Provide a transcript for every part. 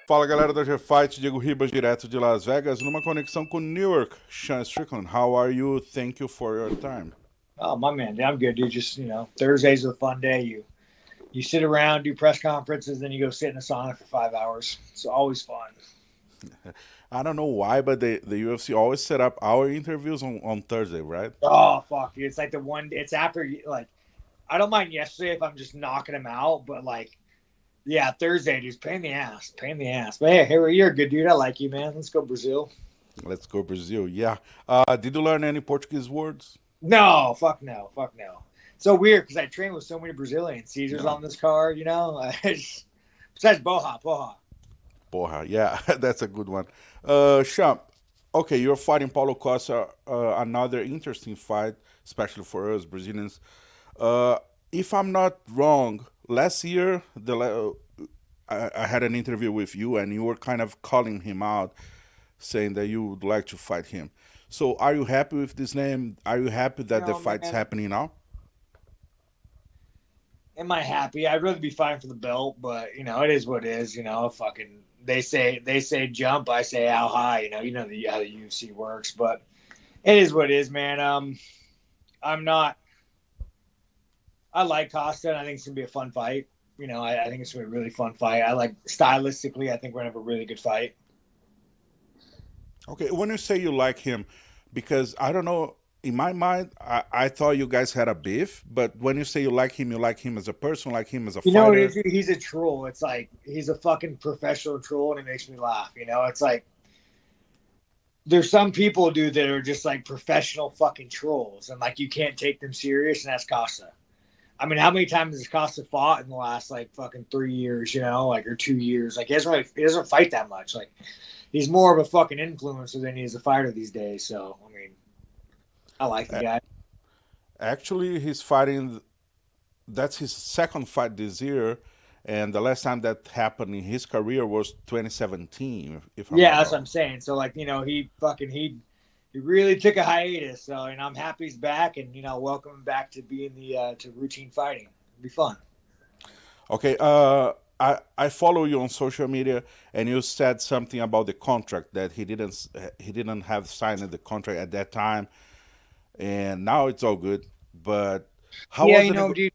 Fala galera da G-Fight, Diego Ribas direto de Las Vegas, numa conexão com Newark. Sean Strickland, how are you? Thank you for your time. Oh, my man, I'm good, dude. Just, Thursday's a fun day. You sit around, do press conferences, then you go sit in a sauna for 5 hours. It's always fun. I don't know why, but the UFC always set up our interviews on Thursday, right? Oh, fuck, dude. It's like it's after, like, I don't mind yesterday if I'm just knocking them out, but, like, yeah, Thursday, dude, pain in the ass. But hey, you're a good dude. I like you, man. Let's go Brazil. Let's go Brazil, yeah. Did you learn any Portuguese words? No, fuck no. So weird because I train with so many Brazilians. Caesar's on this card, Besides Borra. Porra, yeah, that's a good one. Sean, okay, you're fighting Paulo Costa, another interesting fight, especially for us Brazilians. If I'm not wrong, last year I had an interview with you, and you were kind of calling him out, saying that you would like to fight him. So, are you happy with this name? Are you happy that the fight's happening now? Am I happy? I'd rather be fighting for the belt, but it is what it is. Fucking they say jump, I say how high. How the UFC works, but it is what it is, man. I'm not. I like Costa, and I think it's gonna be a fun fight. I think it's gonna be a really fun fight. I like stylistically. I think we're gonna have a really good fight. Okay, when you say you like him, because I don't know, in my mind, I thought you guys had a beef, but when you say you like him as a person, like him as a fighter. It is? He's a troll. It's like he's a fucking professional troll, and it makes me laugh. It's like there's some people, dude, that are just like professional fucking trolls, and like you can't take them serious, and that's Costa. I mean, how many times has Costa fought in the last like fucking 3 years, or 2 years? Like he doesn't fight that much. Like he's more of a fucking influencer than he is a fighter these days. So I mean, I like the guy. Actually, he's fighting. That's his second fight this year, and the last time that happened in his career was 2017. If I'm Yeah, not that's what wrong. I'm saying. So like he really took a hiatus. So and I'm happy he's back, and welcome him back to being to routine fighting. It'll be fun. Okay, I follow you on social media, and you said something about the contract that he didn't have signed the contract at that time, and now it's all good. But how Yeah, was the dude.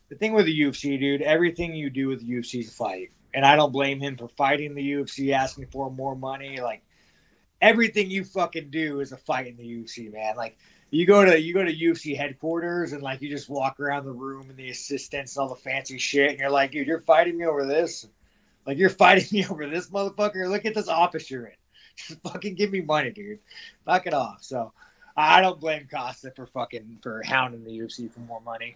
The thing with the UFC, dude, everything you do with the UFC is a fight. And I don't blame him for fighting the UFC, asking for more money. Like everything you fucking do is a fight in the UFC, man. Like you go to UFC headquarters and like you just walk around the room and the assistants and all the fancy shit, and you're like, dude, you're fighting me over this? Like you're fighting me over this, motherfucker? Look at this office you're in. Just fucking give me money, dude. Knock it off. So I don't blame Costa for hounding the UFC for more money.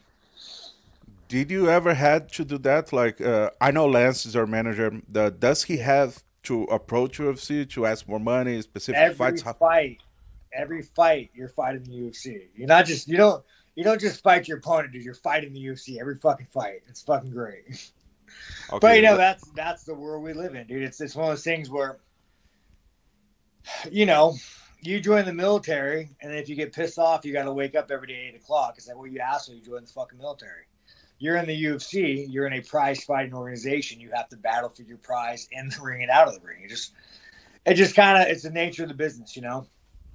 Did you ever had to do that? Like, I know Lance is our manager. Does he have to approach UFC to ask more money, specific every fights? How, fight, every fight, you're fighting the UFC. You're not just you don't just fight your opponent, dude. You're fighting the UFC every fucking fight. It's fucking great. But okay, that's the world we live in, dude. It's one of those things where you know you join the military, and if you get pissed off, you got to wake up every day at 8 o'clock. It's like, well, you asshole, you joined the fucking military. You're in the UFC. You're in a prize fighting organization. You have to battle for your prize in the ring and out of the ring. It just kind of it's the nature of the business.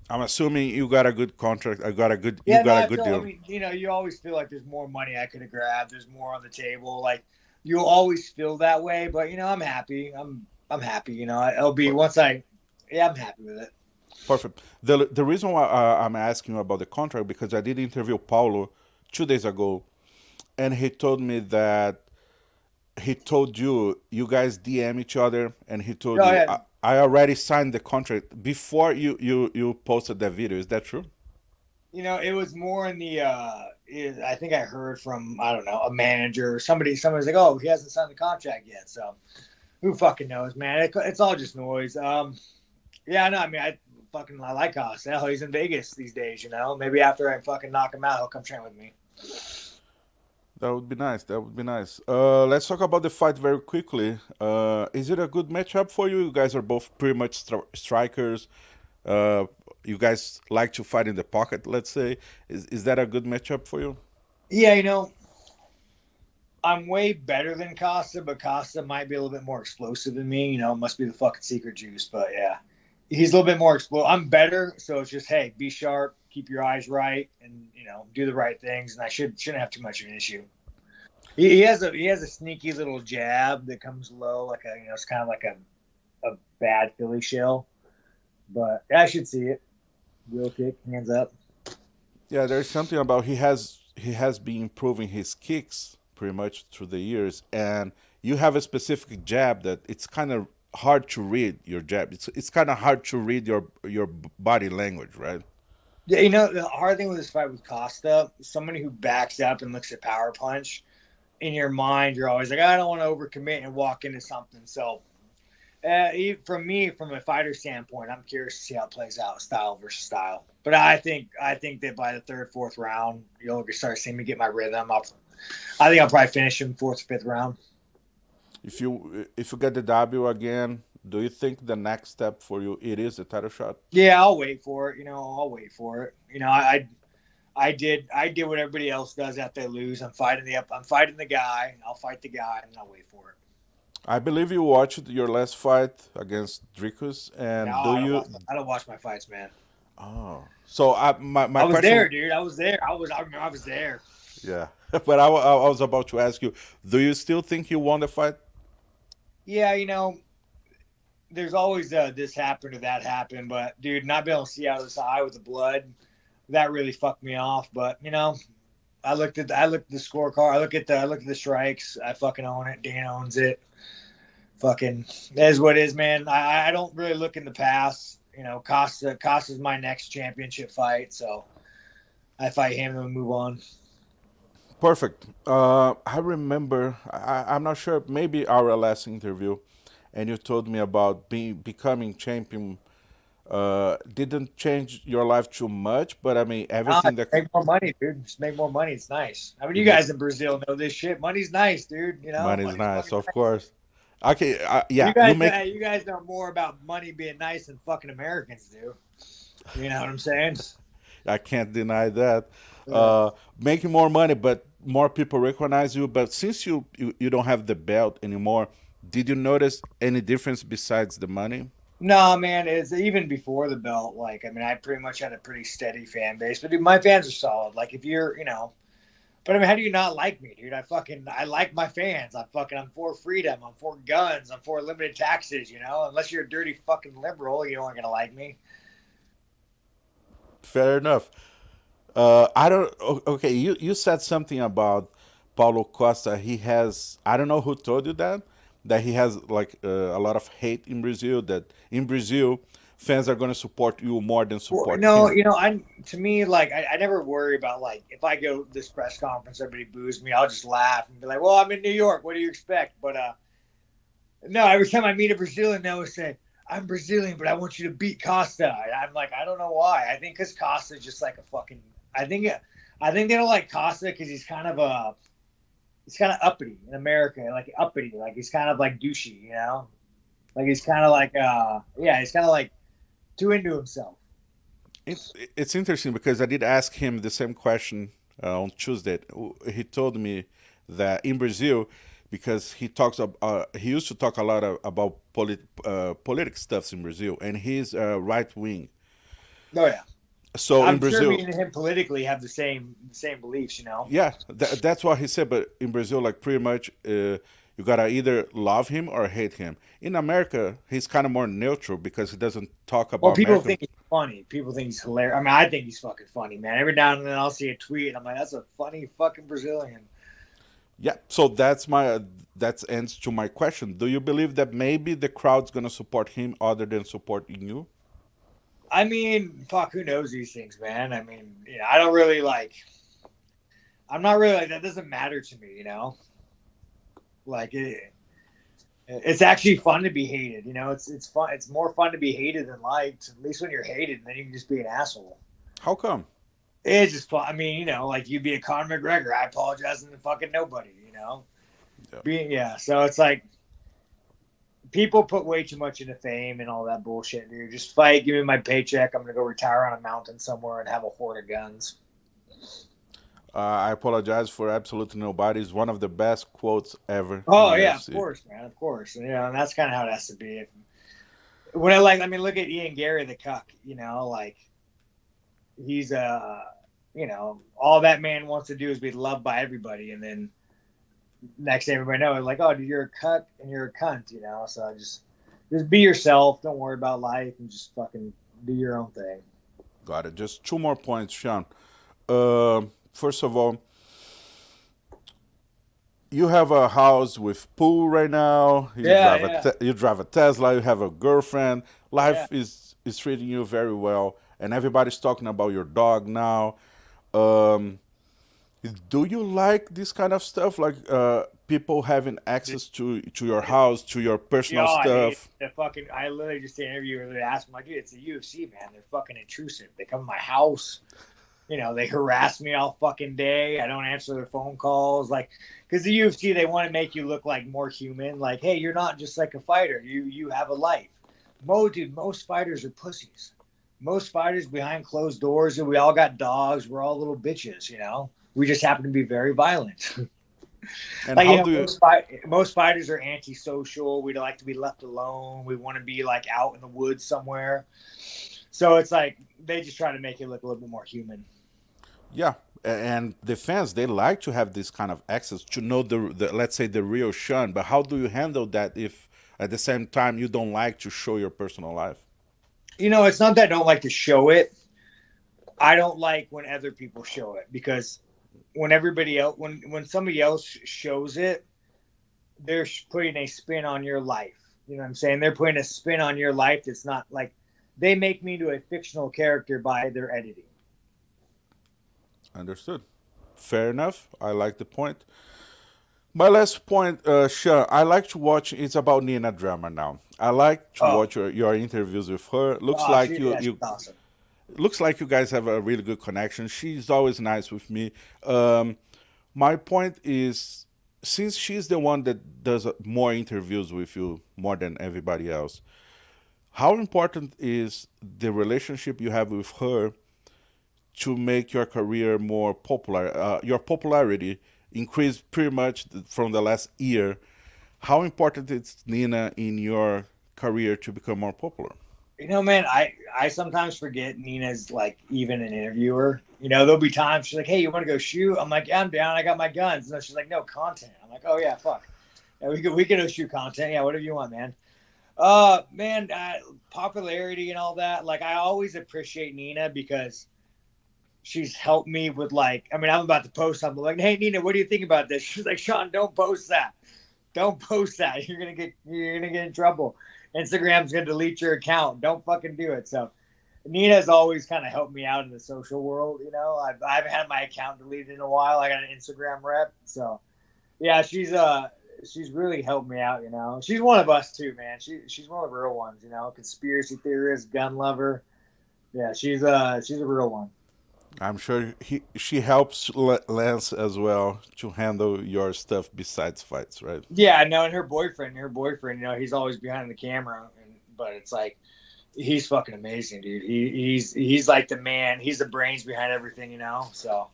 I'm assuming you got a good contract. You Yeah, no, got a I good feel. I deal. mean, you always feel like there's more money I could have grabbed. There's more on the table. Like you'll always feel that way. But I'm happy. I'm happy. It'll be once I. Yeah, I'm happy with it. Perfect. The reason why I'm asking you about the contract because I did interview Paulo 2 days ago, and he told me that he told you guys DM each other, and he told Oh you yeah, I already signed the contract before you posted that video. Is that true? it was more in the. I think I heard from I don't know a manager or somebody. Somebody's like, oh, he hasn't signed the contract yet. So who fucking knows, man? It's all just noise. Yeah, no, I mean, I like Haas. Hell, he's in Vegas these days. Maybe after I fucking knock him out, he'll come train with me. That would be nice. That would be nice. Let's talk about the fight very quickly. Is it a good matchup for you? You guys are both pretty much strikers. Uh, you guys like to fight in the pocket, let's say. Is that a good matchup for you? Yeah, I'm way better than Costa, but Costa might be a little bit more explosive than me. You know, it must be the fucking secret juice. But yeah, he's a little bit more explosive. I'm better, so it's just hey, be sharp, keep your eyes right, and you know, do the right things. And I shouldn't have too much of an issue. He has a sneaky little jab that comes low, like a it's kind of like a bad Philly shell. But I should see it. Wheel kick, hands up. Yeah, there's something about he has been improving his kicks pretty much through the years, and you have a specific jab that it's kind of hard to read your jab. It's kind of hard to read your body language, right? Yeah, you know the hard thing with this fight with Costa, somebody who backs up and looks at power punch. In your mind, you're always like, I don't want to overcommit and walk into something. So, from me, from a fighter standpoint, I'm curious to see how it plays out, style versus style. But I think that by the third, fourth round, you'll start seeing me get my rhythm. I think I'll probably finish him fourth, fifth round. If you get the W again, do you think the next step for you it is a title shot? Yeah, I'll wait for it. You know, I'll wait for it. You know, I did what everybody else does after they lose. I'm fighting the guy. I'll fight the guy and I'll wait for it. I believe you watched your last fight against Dricus, and No, do you? I don't watch my fights, man. Oh, so my I was question. there, dude. I was there. I was there. Yeah, but I was about to ask you, do you still think you won the fight? Yeah, you know, there's always this happened or that happened, but dude, not being able to see out of this eye with the blood, that really fucked me off. But you know, I looked at the scorecard. I look at the strikes. I fucking own it. Dan owns it. Fucking that is what it is, man. I don't really look in the past. You know, Costa's my next championship fight, so I fight him and we move on. Perfect. I remember. I'm not sure. Maybe our last interview, and you told me about becoming champion. Didn't change your life too much, but I mean everything that Make more money, dude. Just make more money. It's nice. I mean, you yeah, guys in Brazil know this shit. Money's nice, dude. You know, money is money's nice, fucking of nice. course. Okay, You yeah, you guys, make. you guys know more about money being nice than fucking Americans do. You know what I'm saying? I can't deny that. Yeah. Making more money, but more people recognize you. But since you don't have the belt anymore, did you notice any difference besides the money? No, man, it's even before the belt. Like, I mean, I pretty much had a pretty steady fan base, but dude, my fans are solid. Like, if you're, you know, but I mean, how do you not like me, dude? I like my fans. I'm for freedom. I'm for guns. I'm for limited taxes. You know, unless you're a dirty fucking liberal, you aren't gonna like me. Fair enough. I don't. Okay, you said something about Paulo Costa. He has. I don't know who told you that. That he has like a lot of hate in Brazil. That in Brazil, fans are going to support you more than Well, support no, him. you know, to me, like, I never worry about like if I go to this press conference, everybody boos me. I'll just laugh and be like, "Well, I'm in New York. What do you expect?" But no, every time I meet a Brazilian, they always say, "I'm Brazilian, but I want you to beat Costa." I'm like, I don't know why. I think because Costa's just like a fucking. I think they don't like Costa because he's kind of uppity in America, like uppity, like he's kind of like douchey, you know, like he's kind of like yeah, he's kind of like too into himself. It's interesting because I did ask him the same question on Tuesday. He told me that in Brazil, because he used to talk a lot about politic stuffs in Brazil, and he's right wing. Oh yeah, So in I'm sure me Brazil, and him politically have the same beliefs, you know. yeah, that's what he said. But in Brazil, like pretty much, you gotta either love him or hate him. In America, he's kind of more neutral because he doesn't talk Well, about people American. think he's funny. People think he's hilarious. I mean, I think he's fucking funny, man. Every now and then I'll see a tweet and I'm like, that's a funny fucking Brazilian. Yeah, so that ends to my question. Do you believe that maybe the crowd's gonna support him other than supporting you? I mean, fuck, who knows these things, man? I mean, you know, I don't really like. I'm not really like that. Doesn't matter to me, you know. Like it's actually fun to be hated. You know, it's fun. It's more fun to be hated than liked. At least when you're hated, then you can just be an asshole. How come? It's just fun. I mean, you know, like you'd be a Conor McGregor. I apologize to fucking nobody. You know, Yeah. yeah. So it's like people put way too much into fame and all that bullshit, dude. Just fight. Give me my paycheck. I'm gonna go retire on a mountain somewhere and have a horde of guns. I apologize for absolutely nobody. It's one of the best quotes ever in Oh yeah, of UFC. course, man, of course. And, and that's kind of how it has to be. When I mean, look at Ian Gary, the cuck. Like he's all that man wants to do is be loved by everybody, and then next thing everybody knows, like, oh, dude, you're a cuck and you're a cunt. So just be yourself. Don't worry about life, and just fucking do your own thing. Got it. Just 2 more points, Sean. First of all, you have a house with pool right now. You drive a Tesla. You have a girlfriend. Life is treating you very well, and everybody's talking about your dog now. Do you like this kind of stuff, like people having access to your house, to your personal stuff? I literally just did an interview where they asked me, like, dude, it's the UFC, man. They're fucking intrusive. They come to my house. They harass me all fucking day. I don't answer their phone calls. Like, because the UFC, they want to make you look like more human. Like, hey, you're not just like a fighter. You have a life. Dude, most fighters are pussies. Most fighters behind closed doors, and we all got dogs. We're all little bitches, We just happen to be very violent. And like, most fighters are antisocial. We like to be left alone. We want to be like out in the woods somewhere. So it's like they just try to make it look a little bit more human. Yeah, and the fans, they like to have this kind of access to know the let's say the real Sean. But how do you handle that if at the same time you don't like to show your personal life? It's not that I don't like to show it. I don't like when other people show it, because when everybody else, when somebody else shows it, they're putting a spin on your life. You know what I'm saying? They're putting a spin on your life that's not like, they make me into a fictional character by their editing. Understood. Fair enough. I like the point. My last point, Sean, I like to watch, it's about Nina drama now. I like to watch your interviews with her. Looks like awesome. Looks like you guys have a really good connection. She's always nice with me. My point is, since she's the one that does more interviews with you more than everybody else, how important is the relationship you have with her to make your career more popular? Your popularity increased pretty much from the last year. How important is Nina in your career to become more popular? Man, I sometimes forget Nina's like even an interviewer. There'll be times she's like, hey, you want to go shoot? I'm like, yeah, I'm down. I got my guns. And she's like, no, content. I'm like, oh yeah, fuck. Yeah, we could go shoot content. Yeah, whatever you want, man. Man, popularity and all that. Like, I always appreciate Nina because she's helped me with I'm about to post something like, hey Nina, what do you think about this? She's like, Sean, don't post that. Don't post that. You're gonna get in trouble. Instagram's gonna delete your account. Don't fucking do it. So Nina's always kind of helped me out in the social world. I haven't had my account deleted in a while. I got an Instagram rep. So yeah, she's really helped me out. She's one of us too, man. She's one of the real ones. Conspiracy theorist, gun lover. Yeah, she's a real one. I'm sure she helps Lance as well to handle your stuff besides fights, right? Yeah, I know. And her boyfriend, he's always behind the camera, but it's like, he's fucking amazing, dude. He's like the man. He's the brains behind everything, So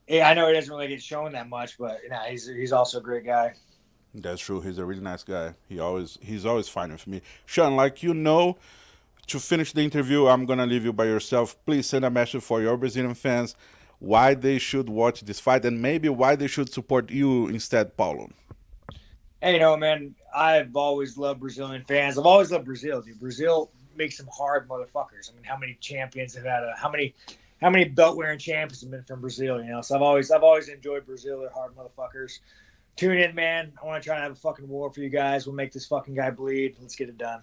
yeah, I know he doesn't really get shown that much, but he's also a great guy. That's true. He's a really nice guy. He's always fighting for me. Sean, to finish the interview, I'm going to leave you by yourself. Please send a message for your Brazilian fans why they should watch this fight and maybe why they should support you instead, Paulo. Hey, man, I've always loved Brazilian fans. I've always loved Brazil, dude. Brazil makes some hard motherfuckers. How many champions have had how many belt-wearing champions have been from Brazil, So I've always enjoyed Brazil. They're hard motherfuckers. Tune in, man. I want to try and have a fucking war for you guys. We'll make this fucking guy bleed. Let's get it done.